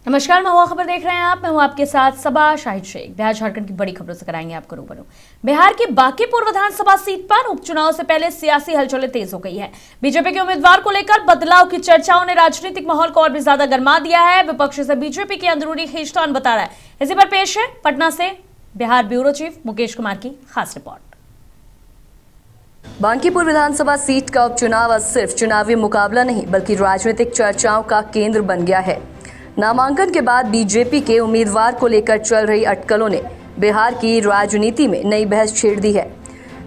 नमस्कार, महुआ खबर देख रहे हैं आप। मैं हूं आपके साथ सबा शाहिद शेख। बिहार झारखंड की बड़ी खबरों से कराएंगे आपको रूबरू। बिहार की बांकीपुर विधानसभा सीट पर उपचुनाव से पहले सियासी हलचलें तेज हो गई है। बीजेपी के उम्मीदवार को लेकर बदलाव की चर्चाओं ने राजनीतिक माहौल को और भी ज्यादा गर्मा दिया है। विपक्ष से बीजेपी की अंदरूनी खींचतान बता रहा है। इसी पर पेश है पटना से बिहार ब्यूरो चीफ मुकेश कुमार की खास रिपोर्ट। बांकीपुर विधानसभा सीट का उपचुनाव अब सिर्फ चुनावी मुकाबला नहीं बल्कि राजनीतिक चर्चाओं का केंद्र बन गया है। नामांकन के बाद बीजेपी के उम्मीदवार को लेकर चल रही अटकलों ने बिहार की राजनीति में नई बहस छेड़ दी है।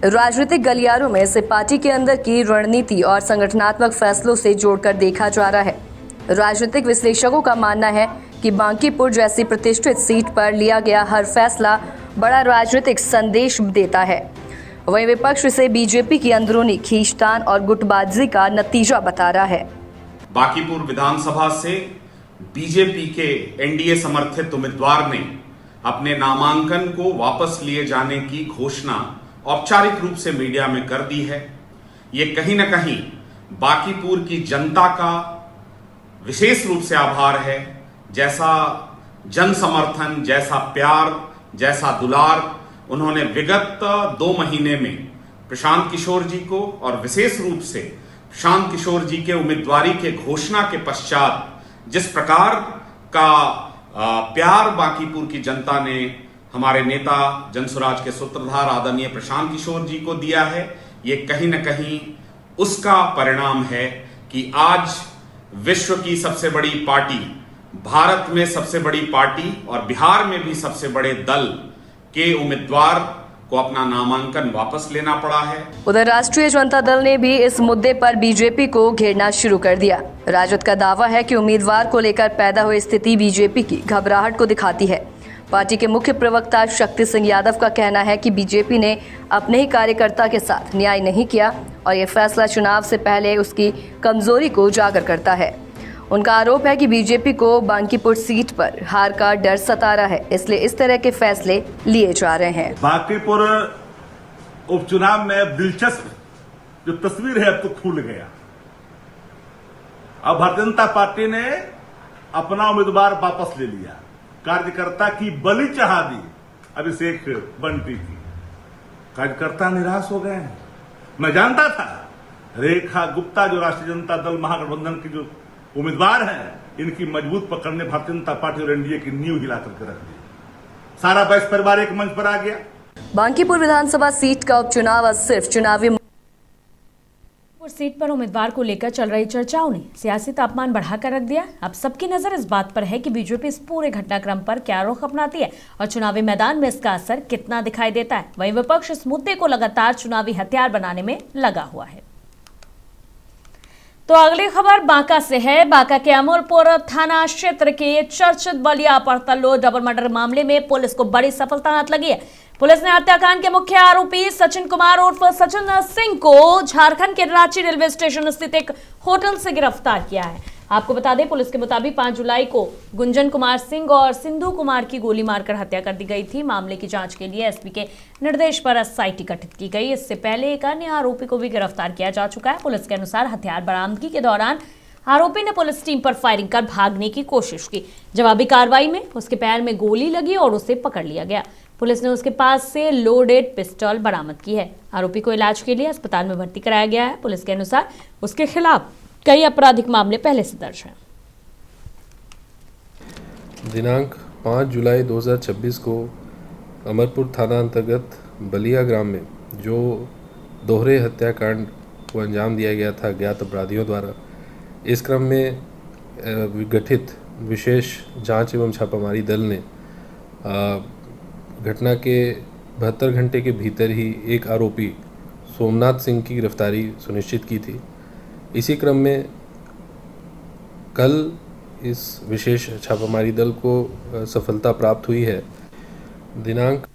राजनीतिक गलियारों में इसे पार्टी के अंदर की रणनीति और संगठनात्मक फैसलों से जोड़कर देखा जा रहा है। राजनीतिक विश्लेषकों का मानना है कि बांकीपुर जैसी प्रतिष्ठित सीट पर लिया गया हर फैसला बड़ा राजनीतिक संदेश देता है। वहीं विपक्ष इसे बीजेपी की अंदरूनी खींचतान और गुटबाजी का नतीजा बता रहा है। बांकीपुर विधानसभा से बीजेपी के एनडीए समर्थित उम्मीदवार ने अपने नामांकन को वापस लिए जाने की घोषणा औपचारिक रूप से मीडिया में कर दी है। ये कहीं न कहीं बांकीपुर की जनता का विशेष रूप से आभार है। जैसा जन समर्थन, जैसा प्यार, जैसा दुलार उन्होंने विगत 2 महीने में प्रशांत किशोर जी को और विशेष रूप से प्रशांत किशोर जी के उम्मीदवारी के घोषणा के पश्चात जिस प्रकार का प्यार बांकीपुर की जनता ने हमारे नेता जनसुराज के सूत्रधार आदरणीय प्रशांत किशोर जी को दिया है, ये कहीं न कहीं उसका परिणाम है कि आज विश्व की सबसे बड़ी पार्टी, भारत में सबसे बड़ी पार्टी और बिहार में भी सबसे बड़े दल के उम्मीदवार को अपना नामांकन वापस लेना पड़ा है। उधर राष्ट्रीय जनता दल ने भी इस मुद्दे पर बीजेपी को घेरना शुरू कर दिया। राजद का दावा है कि उम्मीदवार को लेकर पैदा हुई स्थिति बीजेपी की घबराहट को दिखाती है। पार्टी के मुख्य प्रवक्ता शक्ति सिंह यादव का कहना है कि बीजेपी ने अपने ही कार्यकर्ता के साथ न्याय नहीं किया और ये फैसला चुनाव से पहले उसकी कमजोरी को उजागर करता है। उनका आरोप है कि बीजेपी को बांकीपुर सीट पर हार का डर सता रहा है, इसलिए इस तरह के फैसले लिए जा रहे हैं। बांकीपुर उपचुनाव में दिलचस्प जो तस्वीर है अब तो खुल गया। अब भारतीय जनता पार्टी ने अपना उम्मीदवार वापस ले लिया। कार्यकर्ता की बलि चढ़ा दी अभिषेक बंटी की। कार्यकर्ता निराश हो गए हैं। मैं जानता था रेखा गुप्ता जो राष्ट्रीय जनता दल महागठबंधन की जो उम्मीदवार हैं, इनकी मजबूत पकड़ ने भारतीय जनता पार्टी और एनडीए की नींव हिला करके रख दी। सारा वैश्य परिवार एक मंच पर आ गया। बांकीपुर विधानसभा सीट का उपचुनाव सिर्फ चुनावी सीट पर उम्मीदवार को लेकर चल रही चर्चाओं ने सियासी तापमान बढ़ाकर रख दिया। अब सबकी नजर इस बात पर है कि बीजेपी इस पूरे घटनाक्रम पर क्या रुख अपनाती है और चुनावी मैदान में इसका असर कितना दिखाई देता है। वहीं विपक्ष इस मुद्दे को लगातार चुनावी हथियार बनाने में लगा हुआ है। तो अगली खबर बांका से है। बांका के अमरपुर थाना क्षेत्र के चर्चित बलिया परतल्लो डबल मर्डर मामले में पुलिस को बड़ी सफलता हाथ लगी है। पुलिस ने हत्याकांड के मुख्य आरोपी सचिन कुमार उर्फ सचिन सिंह को झारखंड के रांची रेलवे स्टेशन स्थित एक होटल से गिरफ्तार किया है। आपको बता दें, पुलिस के मुताबिक 5 जुलाई को गुंजन कुमार सिंह और सिंधु कुमार की गोली मारकर हत्या कर दी गई थी। मामले की जांच के लिए एसपी के निर्देश पर एसआईटी गठित की गई। इससे पहले एक अन्य आरोपी को भी गिरफ्तार किया जा चुका है। पुलिस के अनुसार हथियार बरामदगी के दौरान आरोपी ने पुलिस टीम पर फायरिंग कर भागने की कोशिश की। जवाबी कार्रवाई में उसके पैर में गोली लगी और उसे पकड़ लिया गया। पुलिस ने उसके पास से लोडेड पिस्टल बरामद की है। आरोपी को इलाज के लिए अस्पताल में भर्ती कराया गया है। पुलिस के अनुसार उसके खिलाफ कई आपराधिक मामले पहले से दर्ज हैं। दिनांक 5 जुलाई 2026 को अमरपुर थाना अंतर्गत बलिया ग्राम में जो दोहरे हत्याकांड को अंजाम दिया गया था ज्ञात अपराधियों द्वारा, इस क्रम में गठित विशेष जांच एवं छापामारी दल ने घटना के 72 घंटे के भीतर ही एक आरोपी सोमनाथ सिंह की गिरफ्तारी सुनिश्चित की थी। इसी क्रम में कल इस विशेष छापामारी दल को सफलता प्राप्त हुई है। दिनांक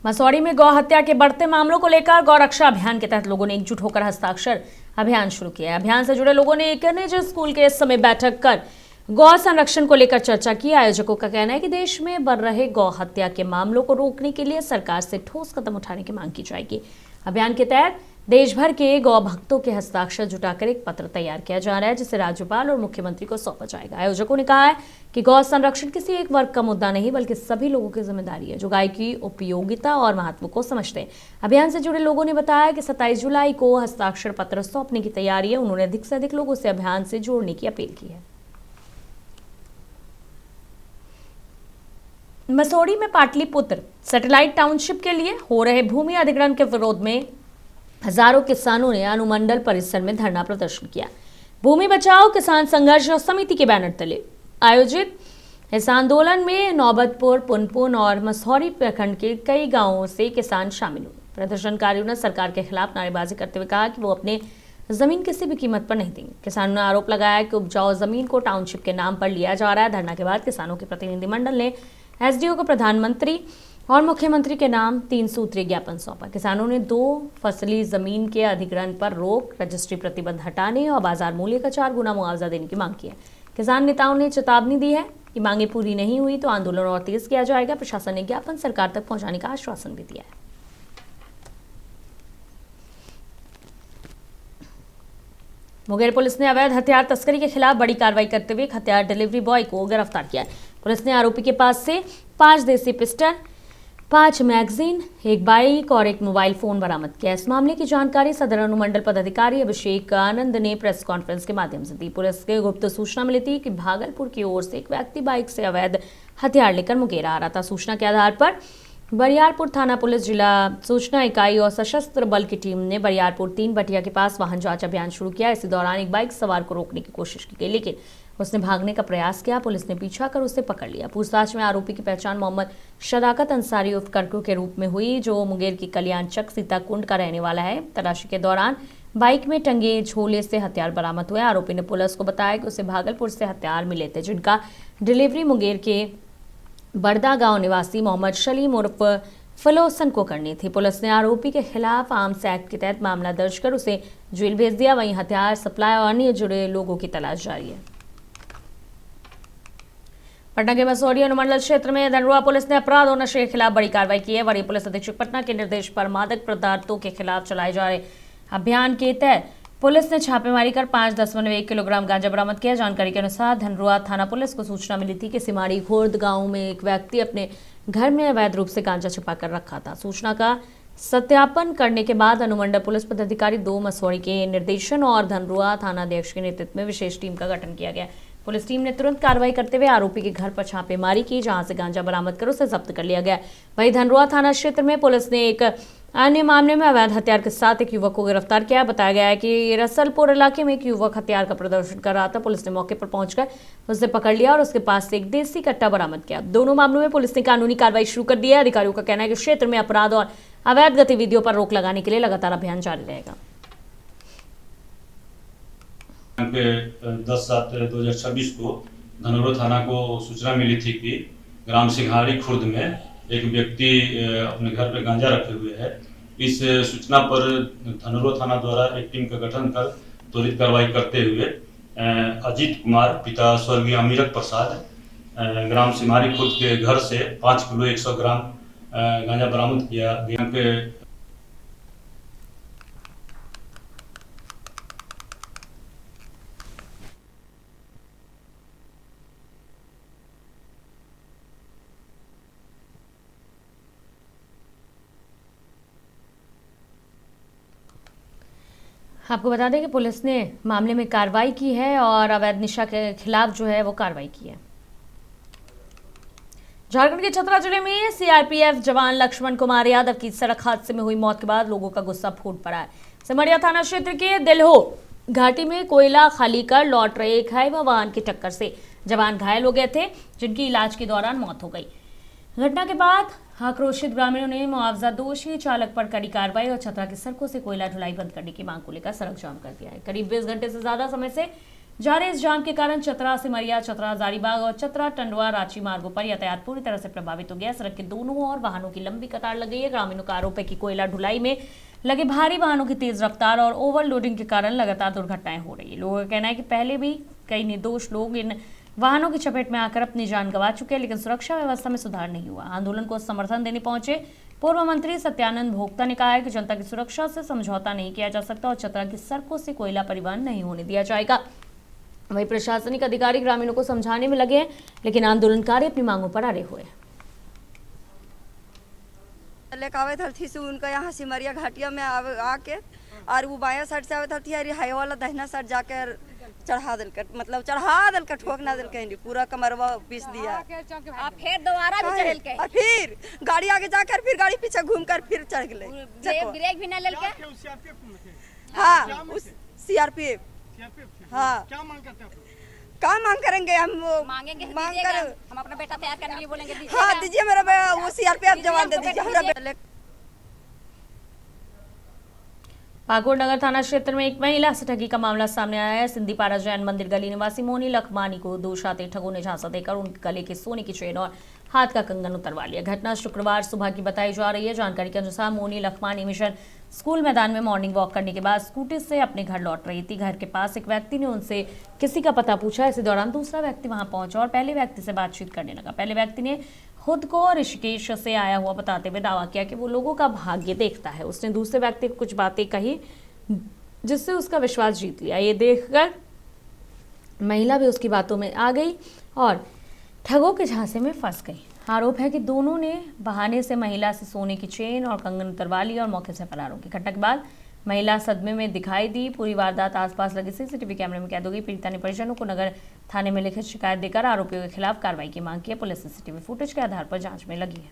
मसौड़ी में गौ हत्या के बढ़ते मामलों को लेकर गौ रक्षा अभियान के तहत लोगों ने एकजुट होकर हस्ताक्षर अभियान शुरू किया है। अभियान से जुड़े लोगों ने एक निजी स्कूल के इस समय बैठक कर गौ संरक्षण को लेकर चर्चा की। आयोजकों का कहना है कि देश में बढ़ रहे गौ हत्या के मामलों को रोकने के लिए सरकार से ठोस कदम उठाने की मांग की जाएगी। अभियान के तहत देश भर के गौ भक्तों के हस्ताक्षर जुटाकर एक पत्र तैयार किया जा रहा है, जिसे राज्यपाल और मुख्यमंत्री को सौंपा जाएगा। आयोजकों ने कहा है कि गौ संरक्षण किसी एक वर्ग का मुद्दा नहीं, बल्कि सभी लोगों की जिम्मेदारी है जो गाय की उपयोगिता और महत्व को समझते हैं। अभियान से जुड़े लोगों ने बताया कि 27 जुलाई को हस्ताक्षर पत्र सौंपने की तैयारी है। उन्होंने अधिक से अधिक लोगों से अभियान से जोड़ने की अपील की है। मसौड़ी में पाटलिपुत्र सैटेलाइट टाउनशिप के लिए हो रहे भूमि अधिग्रहण के विरोध में हजारों किसानों ने अनुमंडल परिसर में धरना प्रदर्शन किया। भूमि बचाओ किसान संघर्ष समिति के बैनर तले आयोजित इस आंदोलन में नौबतपुर, पुनपुन और मसौड़ी प्रखंड के कई गांवों से किसान शामिल हुए। प्रदर्शनकारियों ने सरकार के खिलाफ नारेबाजी करते हुए कहा कि वो अपने जमीन किसी भी कीमत पर नहीं देंगे। किसानों ने आरोप लगाया कि उपजाऊ जमीन को टाउनशिप के नाम पर लिया जा रहा है। धरना के बाद किसानों के प्रतिनिधिमंडल ने एसडीओ को प्रधानमंत्री और मुख्यमंत्री के नाम 3 सूत्रीय ज्ञापन सौंपा। किसानों ने 2 फसली जमीन के अधिग्रहण पर रोक, रजिस्ट्री प्रतिबंध हटाने और बाजार मूल्य का 4 गुना मुआवजा देने की मांग की है। किसान नेताओं ने चेतावनी दी है कि मांगे पूरी नहीं हुई तो आंदोलन और तेज किया जाएगा। प्रशासन ने ज्ञापन सरकार तक पहुंचाने का आश्वासन भी दिया है। मुंगेर पुलिस ने अवैध हथियार तस्करी के खिलाफ बड़ी कार्रवाई करते हुए एक हथियार डिलीवरी बॉय को गिरफ्तार किया है। पुलिस ने आरोपी के पास से 5 देसी पिस्टल, 5 मैगजीन, एक बाइक और एक मोबाइल फोन बरामद किया। इस मामले की जानकारी सदर अनुमंडल पदाधिकारी अभिषेक आनंद ने प्रेस कॉन्फ्रेंस के माध्यम से दी। पुलिस को गुप्त सूचना मिली थी कि भागलपुर की ओर से एक व्यक्ति बाइक से अवैध हथियार लेकर मुंगेर आ रहा था। सूचना के आधार पर बरियारपुर थाना पुलिस, जिला सूचना इकाई और सशस्त्र बल की टीम ने बरियारपुर 3 भटिया के पास वाहन जांच अभियान शुरू किया। इसी दौरान एक बाइक सवार को रोकने की कोशिश की गई, लेकिन उसने भागने का प्रयास किया। पुलिस ने पीछा कर उसे पकड़ लिया। पूछताछ में आरोपी की पहचान मोहम्मद शदाकत अंसारी उर्फ करकू के रूप में हुई, जो मुंगेर की कल्याण चक सीताकुंड का रहने वाला है। तलाशी के दौरान बाइक में टंगे झोले से हथियार बरामद हुए। आरोपी ने पुलिस को बताया कि उसे भागलपुर से हथियार मिले थे, जिनका डिलीवरी मुंगेर के बड़दा गांव निवासी मोहम्मद शलीम उर्फ फलोसन को करनी थी। पुलिस ने आरोपी के खिलाफ आर्म्स एक्ट के तहत मामला दर्ज कर उसे जेल भेज दिया। वहीं हथियार सप्लाई और अन्य जुड़े लोगों की तलाश जारी है। पटना के मसौड़ी अनुमंडल क्षेत्र में धनरुआ पुलिस ने अपराध और नशे के खिलाफ बड़ी कार्रवाई की है। वरीय पुलिस अधीक्षक पटना के निर्देश पर मादक पदार्थों के खिलाफ चलाए जा रहे अभियान के तहत पुलिस ने छापेमारी कर 5.1 किलोग्राम गांजा बरामद किया। जानकारी के अनुसार धनरुआ थाना पुलिस को सूचना मिली थी कि सिमाड़ी खुर्द गांव में एक व्यक्ति अपने घर में अवैध रूप से गांजा छिपाकर रखा था। सूचना का सत्यापन करने के बाद अनुमंडल पुलिस पदाधिकारी 2 मसौड़ी के निर्देशन और धनरुआ थानाध्यक्ष के नेतृत्व में विशेष टीम का गठन किया गया। पुलिस टीम ने तुरंत कार्रवाई करते हुए आरोपी के घर पर छापेमारी की, जहां से गांजा बरामद कर उसे जब्त कर लिया गया। वहीं धनरुआ थाना क्षेत्र में पुलिस ने एक अन्य मामले में अवैध हथियार के साथ एक युवक को गिरफ्तार किया। बताया गया है कि रसलपुर इलाके में एक युवक हथियार का प्रदर्शन कर रहा था। पुलिस ने मौके पर पहुंचकर उसे पकड़ लिया और उसके पास से एक देसी कट्टा बरामद किया। दोनों मामलों में पुलिस ने कानूनी कार्रवाई शुरू कर दी है। अधिकारियों का कहना है कि क्षेत्र में अपराध और अवैध गतिविधियों पर रोक लगाने के लिए लगातार अभियान जारी रहेगा। 10/7/2026 को धनौरा थाना को सूचना मिली थी कि ग्राम सिंघाड़ी खुर्द में एक व्यक्ति अपने घर पे गांजा रखे हुए है। इस सूचना पर धनौरा थाना द्वारा एक टीम का गठन कर त्वरित कार्रवाई करते हुए अजीत कुमार पिता स्वर्गीय अमीरक प्रसाद ग्राम सिंघाड़ी खुर्द के घर से 5 किलो 100 ग्राम गांजा बरामद किया गया। आपको बता दें कि पुलिस ने मामले में कार्रवाई की है और अवैध नशा के खिलाफ जो है वो कार्रवाई की है। झारखंड के चतरा जिले में सीआरपीएफ जवान लक्ष्मण कुमार यादव की सड़क हादसे में हुई मौत के बाद लोगों का गुस्सा फूट पड़ा है। सिमरिया थाना क्षेत्र के दिल्हो घाटी में कोयला खाली कर लौट रहे एक हाईवा वाहन की टक्कर से जवान घायल हो गए थे, जिनकी इलाज के दौरान मौत हो गई। घटना के बाद आक्रोशित ग्रामीणों ने मुआवजा दोषी चालक पर कड़ी कार्रवाई और चतरा की सड़कों से कोयला ढुलाई बंद करने की मांग को लेकर सड़क जाम कर दिया है। करीब 20 घंटे से ज्यादा समय से जारी इस जाम के कारण चतरा सिमरिया, चतरा हजारीबाग और चतरा टंडवा रांची मार्गों पर यातायात पूरी तरह से प्रभावित हो गया। सड़क के दोनों ओर वाहनों की लंबी कतार लग गई है। ग्रामीणों का आरोप है कि कोयला ढुलाई में लगे भारी वाहनों की तेज रफ्तार और ओवरलोडिंग के कारण लगातार दुर्घटनाएं हो रही है। लोगों का कहना है कि पहले भी कई निर्दोष लोग इन वाहनों की चपेट में आकर अपनी जान गंवा चुके हैं, लेकिन सुरक्षा व्यवस्था में सुधार नहीं हुआ। आंदोलन को समर्थन देने पहुंचे पूर्व मंत्री सत्यानंद भोक्ता ने कहा है कि जनता की सुरक्षा से समझौता नहीं किया जा सकता और चतरा की सड़कों से कोयला परिवहन नहीं होने दिया जाएगा। वहीं प्रशासनिक अधिकारी ग्रामीणों को समझाने में लगे हैं, लेकिन आंदोलनकारी अपनी मांगों पर अड़े हुए हैं। आवे थी से उनका यहाँ सिमरिया घाटिया में आके और वो बाया साइड से आवे थी, अरे हाई वाला दहिना साइड जाकर चढ़ा दिल कर, मतलब चढ़ा दिल कर, ठोक ना दिल के पूरा कमरवा पीस दिया। आप फिर दोबारा भी चढ़ल के और फिर गाड़ी आगे जाकर फिर गाड़ी पीछे घूमकर फिर चढ़ गए, ब्रेक भी ना लेल के। हाँ सीआरपीएफ। हाँ क्या मांग करते हैं? क्या मांग करेंगे हम? मांगेंगे, मांग कर हम अपना बेटा तैयार करने के लिए बोलेंगे। हाँ दीजिए मेरा वो सीआरपीएफ जवान दे दीजिए हमारा बेटा। पाकुड़ नगर थाना क्षेत्र में एक महिला से ठगी का मामला सामने आया है। सिंधीपाड़ा जैन मंदिर गली निवासी मोनी लखमानी को दो शातिर ठगों ने झांसा देकर उनके गले के सोने की चेन और हाथ का कंगन उतरवा लिया। घटना शुक्रवार सुबह की बताई जा रही है। जानकारी के अनुसार मोनी लखमानी मिशन स्कूल मैदान में मॉर्निंग वॉक करने के बाद स्कूटी से अपने घर लौट रही थी। घर के पास एक व्यक्ति ने उनसे किसी का पता पूछा। इसी दौरान दूसरा व्यक्ति वहां पहुंचा और पहले व्यक्ति से बातचीत करने लगा। पहले व्यक्ति ने खुद को ऋषिकेश से आया हुआ बताते हुए दावा किया कि वो लोगों का भाग्य देखता है। उसने दूसरे व्यक्ति को कुछ बातें कही जिससे उसका विश्वास जीत लिया। ये देखकर महिला भी उसकी बातों में आ गई और ठगों के झांसे में फंस गई। आरोप है कि दोनों ने बहाने से महिला से सोने की चेन और कंगन उतरवा ली और मौके से फरार हो गई। घटना के बाद महिला सदमे में दिखाई दी। पूरी वारदात आसपास लगे सीसीटीवी कैमरे में कैद हो गई। पीड़िता ने परिजनों को नगर थाने में लिखित शिकायत देकर आरोपियों के खिलाफ कार्रवाई की मांग की है। पुलिस सीसीटीवी फुटेज के आधार पर जांच में लगी है।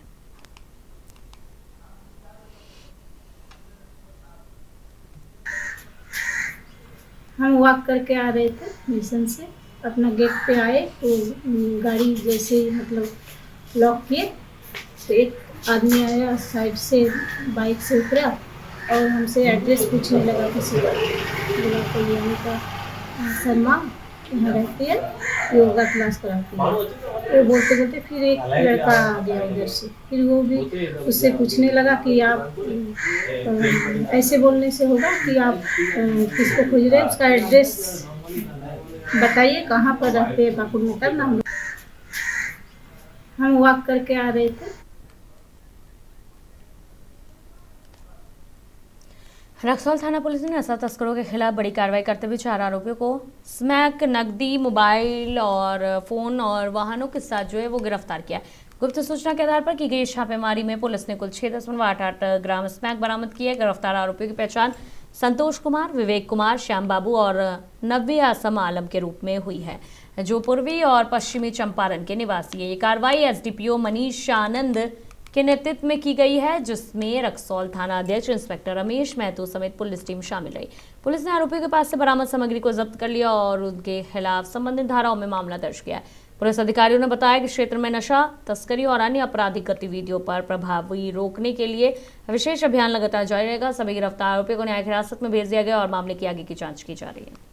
हम वॉक करके आ रहे थे मिशन से, अपना गेट पे आए तो गाड़ी जैसे मतलब लॉक किए तो एक आदमी आया साइड से बाइक से उतरा और हमसे एड्रेस पूछने लगा किसी का। बोला तो ये का शर्मा यहाँ रहती है, योगा क्लास कराती है। वो बोलते बोलते फिर एक लड़का आ गया उधर से, फिर वो भी उससे पूछने लगा कि आप ऐसे बोलने से होगा कि आप किसको खोज रहे हैं, उसका एड्रेस बताइए कहाँ पर रहते हैं पाकुड़ में। तब ना हम वॉक करके आ रहे थे। रक्सौल थाना पुलिस ने नशा तस्करों के खिलाफ बड़ी कार्रवाई करते हुए 4 आरोपियों को स्मैक, नकदी, मोबाइल और फोन और वाहनों के साथ जो है वो गिरफ्तार किया। गुप्त सूचना के आधार पर की गई छापेमारी में पुलिस ने कुल 6.88 ग्राम स्मैक बरामद किए। गिरफ्तार आरोपियों की पहचान संतोष कुमार, विवेक कुमार, श्याम बाबू और नव्य आसम आलम के रूप में हुई है, जो पूर्वी और पश्चिमी चंपारण के निवासी है। ये कार्रवाई एसडीपीओ मनीष आनंद के नेतृत्व में की गई है, जिसमें रक्सौल थाना अध्यक्ष इंस्पेक्टर रमेश महतो समेत पुलिस टीम शामिल रही। पुलिस ने आरोपियों के पास से बरामद सामग्री को जब्त कर लिया और उनके खिलाफ संबंधित धाराओं में मामला दर्ज किया। पुलिस अधिकारियों ने बताया कि क्षेत्र में नशा तस्करी और अन्य आपराधिक गतिविधियों पर प्रभावी रोकने के लिए विशेष अभियान लगातार जारी रहेगा। सभी गिरफ्तार आरोपियों को न्यायिक हिरासत में भेज दिया गया और मामले की आगे की जांच की जा रही है।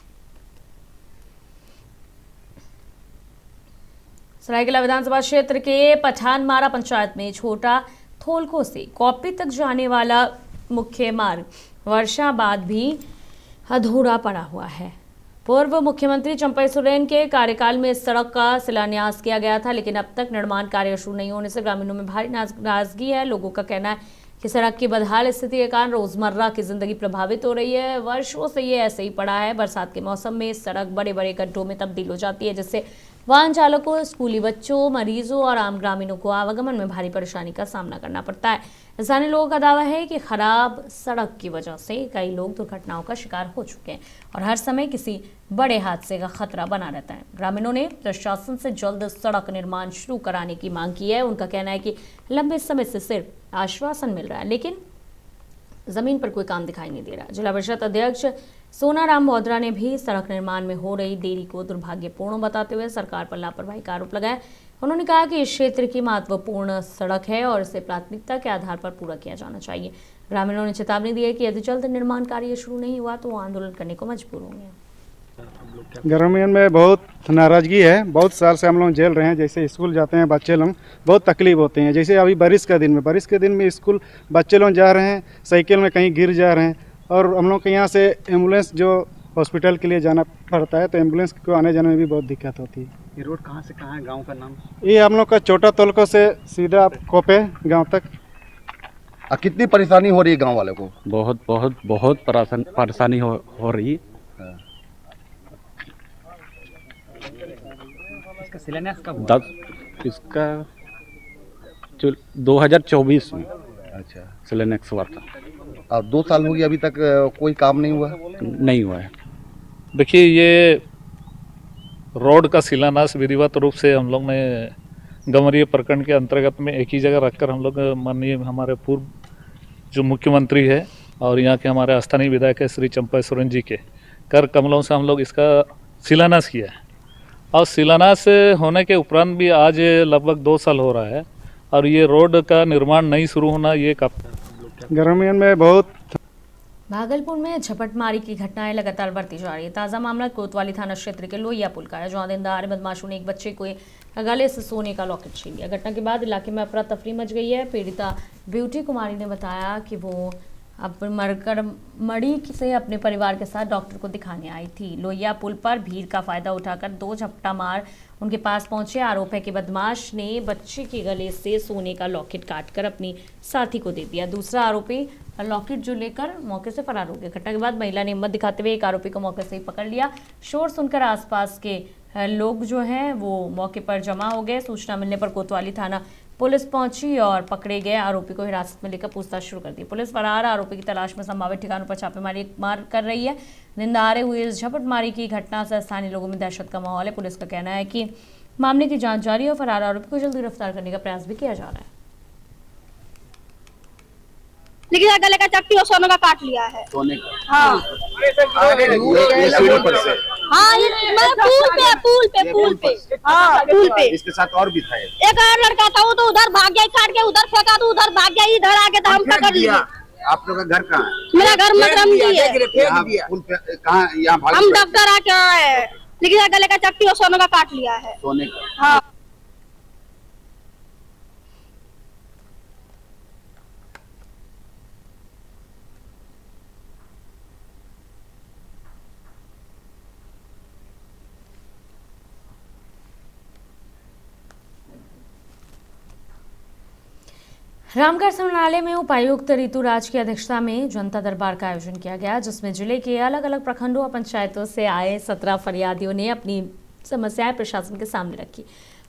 सरायकेला विधानसभा क्षेत्र के पठानमारा पंचायत में छोटा थोलको से कॉपी तक जाने वाला मुख्य मार्ग वर्षा बाद भी अधूरा पड़ा हुआ है। पूर्व मुख्यमंत्री चंपई सोरेन के कार्यकाल में इस सड़क का शिलान्यास किया गया था, लेकिन अब तक निर्माण कार्य शुरू नहीं होने से ग्रामीणों में भारी नाराजगी है। लोगों का कहना है कि सड़क की बदहाल स्थिति के कारण रोजमर्रा की जिंदगी प्रभावित हो रही है। वर्षों से ये ऐसे ही पड़ा है। बरसात के मौसम में सड़क बड़े बड़े गड्ढों में तब्दील हो जाती है, जिससे वाहन चालकों, स्कूली बच्चों, मरीजों और आम ग्रामीणों को आवागमन में भारी परेशानी का सामना करना पड़ता है। स्थानीय लोगों का दावा है कि खराब सड़क की वजह से कई लोग दुर्घटनाओं का शिकार हो चुके हैं और हर समय किसी बड़े हादसे का खतरा बना रहता है। ग्रामीणों ने प्रशासन से जल्द सड़क निर्माण शुरू कराने की मांग की है। उनका कहना है कि लंबे समय से सिर्फ आश्वासन मिल रहा है, लेकिन जमीन पर कोई काम दिखाई नहीं दे रहा। जिला परिषद अध्यक्ष सोनाराम मौद्रा ने भी सड़क निर्माण में हो रही देरी को दुर्भाग्यपूर्ण बताते हुए सरकार पर लापरवाही का आरोप लगाया। उन्होंने कहा कि इस क्षेत्र की महत्वपूर्ण सड़क है और इसे प्राथमिकता के आधार पर पूरा किया जाना चाहिए। ग्रामीणों ने चेतावनी दी है कि यदि जल्द निर्माण कार्य शुरू नहीं हुआ तो वो आंदोलन करने को मजबूर होंगे। ग्रामीण में बहुत नाराजगी है। बहुत साल से हम लोग झेल रहे हैं। जैसे स्कूल जाते हैं बच्चे लोग, बहुत तकलीफ होते हैं। जैसे अभी बारिश के दिन में स्कूल बच्चे लोग जा रहे हैं, साइकिल में कहीं गिर जा रहे हैं और हम लोग के यहाँ से एम्बुलेंस जो हॉस्पिटल के लिए जाना पड़ता है, तो एम्बुलेंस को आने जाने में भी बहुत दिक्कत होती है। ये रोड कहाँ से कहाँ है? गांव का नाम? ये हम लोग का छोटा तोलको से सीधा कोपे गांव तक। कितनी परेशानी हो रही है गांव वालों को? बहुत बहुत बहुत परेशानी हो रही है। इसका शिलान्यास कब हुआ? इसका 2024 में अच्छा शिलान्यास हुआ था। और 2 साल हो गए अभी तक कोई काम नहीं हुआ? नहीं हुआ है। देखिए, ये रोड का शिलान्यास विधिवत रूप से हम लोग ने गंवरिया प्रखंड के अंतर्गत में एक ही जगह रखकर हम लोग माननीय हमारे पूर्व जो मुख्यमंत्री है और यहाँ के हमारे स्थानीय विधायक है श्री चंपा सोरेन जी के कर कमलों से हम लोग इसका शिलान्यास किया है। और शिलान्यास होने के उपरांत भी आज लगभग 2 साल हो रहा है और ये रोड का निर्माण नहीं शुरू होना ये ग्रामीण में बहुत। भागलपुर में झपटमारी की घटनाएं लगातार बढ़ती जा रही है। ताज़ा मामला कोतवाली थाना क्षेत्र के लोहिया पुल का है, जहां दिन दहाड़े बदमाशों ने एक बच्चे को गले से सोने का लॉकेट छीन लिया। घटना के बाद इलाके में अफरा तफरी मच गई है। पीड़िता ब्यूटी कुमारी ने बताया कि वो मरकर मड़ी से अपने परिवार के साथ डॉक्टर को दिखाने आई थी। लोहिया पुल पर भीड़ का फायदा उठाकर 2 झपटा मार उनके पास पहुंचे। आरोप है कि बदमाश ने बच्चे के गले से सोने का लॉकेट काटकर अपनी साथी को दे दिया। दूसरा आरोपी लॉकेट जो लेकर मौके से फरार हो गया। घटना के बाद महिला ने हिम्मत दिखाते हुए एक आरोपी को मौके से ही पकड़ लिया। शोर सुनकर आसपास के लोग जो हैं वो मौके पर जमा हो गए। सूचना मिलने पर कोतवाली थाना पुलिस पहुंची और पकड़े गए आरोपी को हिरासत में लेकर पूछताछ शुरू कर दी। पुलिस फरार आरोपी की तलाश में संभावित ठिकानों पर छापेमारी कर रही है। दिन दहाड़े हुई इस झपटमारी की घटना से स्थानीय लोगों में दहशत का माहौल है। पुलिस का कहना है कि मामले की जांच जारी है और फरार आरोपी को जल्द गिरफ्तार करने का प्रयास भी किया जा रहा है। लेकिन गले का चट्टी और सोने का काट लिया है। सोने का? हाँ हाँ, ये पुल पे हाँ पुल पे। इसके साथ और भी था एक और लड़का था, वो तो उधर भाग गया, काट के उधर फेंका तो उधर भाग गया, इधर आके तो हम पकड़ लिए। आप लोग का घर कहाँ है? मेरा घर मकरमदी है। पुल पे कहाँ? यहाँ हम दफ्तर आके आए, लेकिन गले का चट्टी और सोने का काट लिया है। सोने का? हाँ। रामगढ़ समनालय में उपायुक्त ऋतुराज की अध्यक्षता में जनता दरबार का आयोजन किया गया, जिसमें जिले के अलग अलग प्रखंडों और पंचायतों से आए 17 फरियादियों ने अपनी समस्याएं प्रशासन के सामने रखी।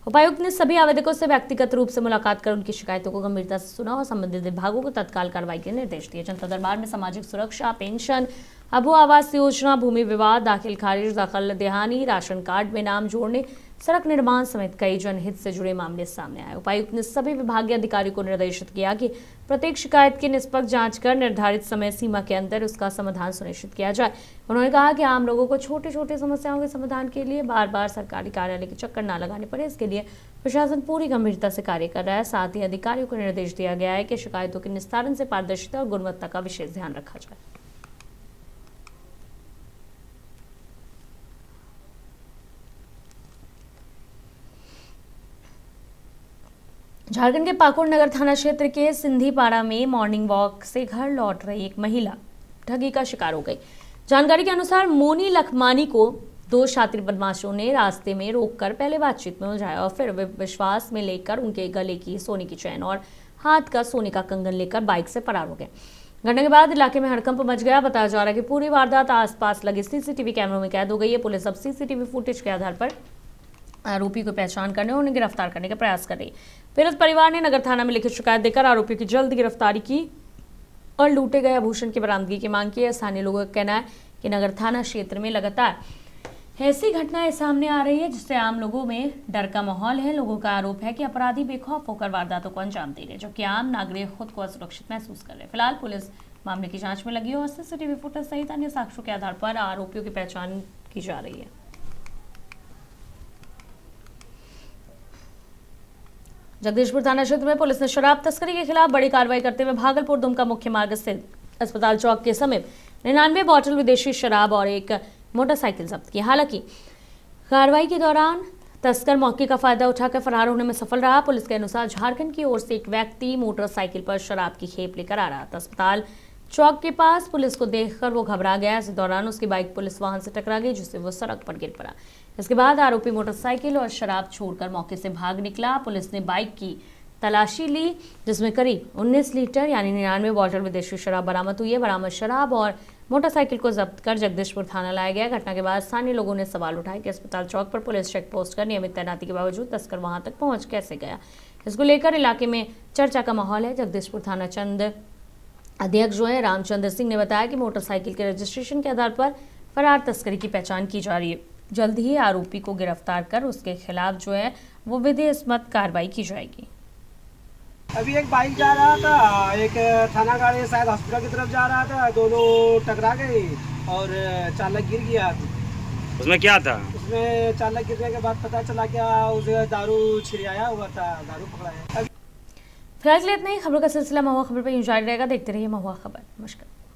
उपायुक्त ने सभी आवेदकों से व्यक्तिगत रूप से मुलाकात कर उनकी शिकायतों को गंभीरता से सुना और संबंधित विभागों को तत्काल कार्रवाई के निर्देश दिए। जनता दरबार में सामाजिक सुरक्षा, पेंशन, अबू आवास योजना, भूमि विवाद, दाखिल खारिज, दाखिल दहानी, राशन कार्ड में नाम जोड़ने, सड़क निर्माण समेत कई जनहित से जुड़े मामले सामने आए। उपायुक्त ने सभी विभागीय अधिकारियों को निर्देशित किया कि प्रत्येक शिकायत की निष्पक्ष जांच कर निर्धारित समय सीमा के अंदर उसका समाधान सुनिश्चित किया जाए। उन्होंने कहा कि आम लोगों को छोटे छोटे समस्याओं के समाधान के लिए बार बार सरकारी कार्यालय के चक्कर न लगाने पड़े, इसके लिए प्रशासन पूरी गंभीरता से कार्य कर रहा है। साथ ही अधिकारियों को निर्देश दिया गया है कि शिकायतों के निस्तारण से पारदर्शिता और गुणवत्ता का विशेष ध्यान रखा जाए। झारखंड के पाकुड़ नगर थाना क्षेत्र के सिंधीपाड़ा में मॉर्निंग वॉक से घर लौट रही एक महिला ठगी का शिकार हो गई। जानकारी के अनुसार मोनी लखमानी को 2 शातिर बदमाशों ने रास्ते में रोककर पहले बातचीत में उलझाया और फिर विश्वास में लेकर उनके गले की सोने की चैन और हाथ का सोने का कंगन लेकर बाइक से फरार हो गए। घटना के बाद इलाके में हड़कंप मच गया। बताया जा रहा है कि पूरी वारदात आसपास लगे सीसीटीवी कैमरों में कैद हो गई है। पुलिस अब सीसीटीवी फुटेज के आधार पर आरोपी को पहचान करने और उन्हें गिरफ्तार करने का प्रयास कर रही है। पीड़ित परिवार ने नगर थाना में लिखित शिकायत देकर आरोपी की जल्द गिरफ्तारी की और लूटे गए आभूषण की बरामदगी की मांग की है। स्थानीय लोगों का कहना है कि नगर थाना क्षेत्र में लगातार ऐसी घटनाएं सामने आ रही है जिससे आम लोगों में डर का माहौल है। लोगों का आरोप है कि अपराधी बेखौफ होकर वारदातों को अंजाम दे रहे, जबकि आम नागरिक खुद को असुरक्षित महसूस कर रहे। फिलहाल पुलिस मामले की जांच में लगी है और सीसीटीवी फुटेज सहित अन्य साक्ष्यों के आधार पर आरोपियों की पहचान की जा रही है। जगदीशपुर थाना क्षेत्र में पुलिस ने शराब तस्करी के खिलाफ बड़ी कार्रवाई करते हुए भागलपुर दुमका मुख्य मार्ग स्थित अस्पताल चौक के समीप 99 बोतल विदेशी शराब और एक मोटरसाइकिल जब्त की। हालांकि कार्रवाई के दौरान तस्कर मौके का फायदा उठाकर फरार होने में सफल रहा। पुलिस के अनुसार झारखंड की ओर से एक व्यक्ति मोटरसाइकिल पर शराब की खेप लेकर आ रहा था। अस्पताल चौक के पास पुलिस को देखकर वो घबरा गया। इस दौरान उसकी बाइक पुलिस वाहन से टकरा गई, जिससे वो सड़क पर गिर पड़ा। इसके बाद आरोपी मोटरसाइकिल और शराब छोड़कर मौके से भाग निकला। पुलिस ने बाइक की तलाशी ली, जिसमें करीब 19 लीटर यानी 99 बॉटल विदेशी शराब बरामद हुई है। बरामद शराब और मोटरसाइकिल को जब्त कर जगदीशपुर थाना लाया गया। घटना के बाद स्थानीय लोगों ने सवाल उठाए कि अस्पताल चौक पर पुलिस चेक पोस्ट कर नियमित तैनाती के बावजूद तस्कर वहां तक पहुंच कैसे गया। इसको लेकर इलाके में चर्चा का माहौल है। जगदीशपुर थाना चंद अध्यक्ष जो है रामचंद्र सिंह ने बताया कि मोटरसाइकिल के रजिस्ट्रेशन के आधार पर फरार तस्करी की पहचान की जा रही है। जल्द ही आरोपी को गिरफ्तार कर उसके खिलाफ जो है वो विधिसम्मत कार्रवाई की जाएगी। अभी एक बाइक जा रहा था, एक थाना गाड़ी शायद हॉस्पिटल की तरफ जा रहा था, दोनों टकरा गई और चालक गिर गया। उसमें क्या था? उसमें चालक गिरने के बाद पता चला क्या उसे दारू छिड़ाया हुआ था, दारू पकड़ाया। फिलहाल इतना ही। खबरों का सिलसिला महुआ खबर पर यूं जारी रहेगा। देखते रहिए महुआ खबर। नमस्कार।